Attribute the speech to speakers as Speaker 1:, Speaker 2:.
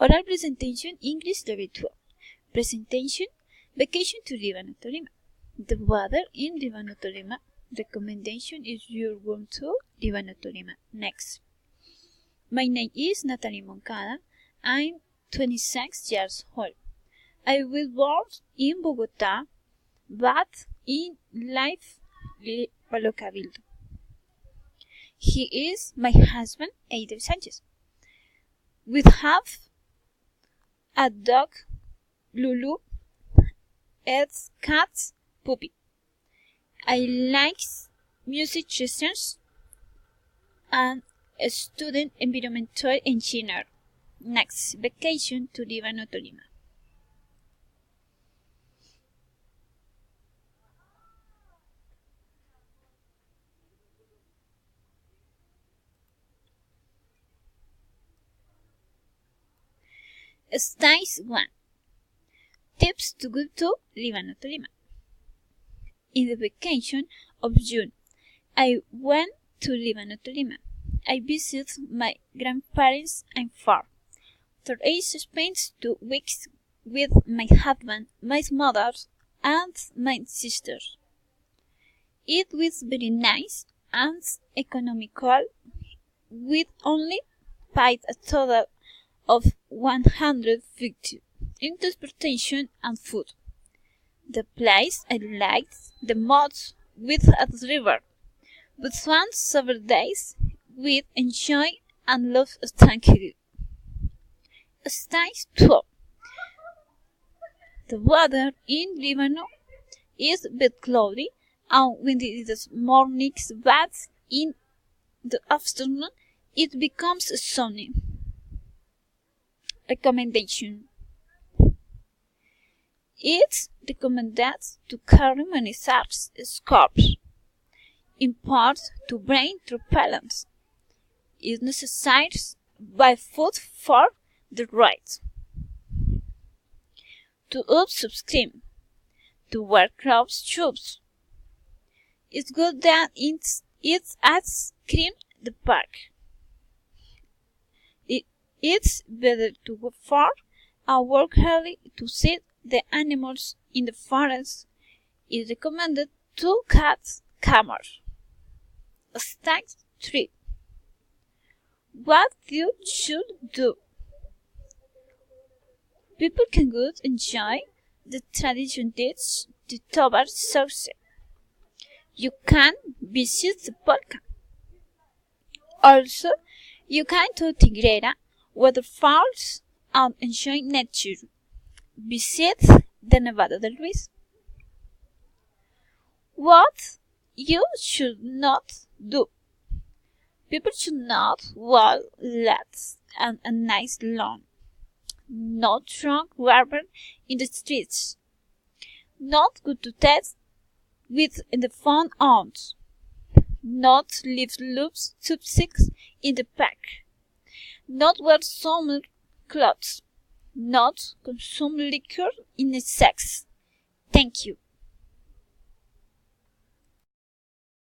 Speaker 1: Oral presentation English level 12. Presentation Vacation to Líbano, Tolima. The weather in Líbano, Tolima. Recommendation is your going to Líbano, Tolima. Next. My name is Natalie Moncada. I'm 26 years old. I was born in Bogota, but in life Palo Cabildo. He is my husband, Eider Sanchez. We have a dog, Lulu, and cat, Puppy. I like music lessons and a student environmental engineer. Next, vacation to Líbano, Tolima. Stage 1. Tips to go to Líbano, Tolima. In the vacation of June, I went to Líbano, Tolima. I visited my grandparents and farm. After I spent 2 weeks with my husband, my mother, and my sisters. It was very nice and economical. We only paid a total of 150 in transportation and food. The place I liked the most was at the river, but once several days we enjoy and love tranquility. Stage 12. The weather in Líbano is a bit cloudy and windy in the mornings, but in the afternoon it becomes sunny. Recommendation. It's recommended to carry many such scarves, in part to bring repellents. It's necessary to buy food for the ride. To unsubscribe, to wear clothes shoes. It's good that it's ice cream the park. It's better to go far and work early to see the animals in the forest. It's recommended to cut cameras. Stage 3. What you should do. People can go enjoy the traditional dish, the Tobar sauce. You can visit the volcano. Also, you can do Tigrera waterfalls and enjoy nature. Visit the Nevado del Ruiz. What you should not do. People should not walk late on a nice lawn. Not drink water in the streets. Not go to test with the phone on. Not leave loose subjects in the park. Not wear summer clothes. Not consume liquor in excess. Thank you.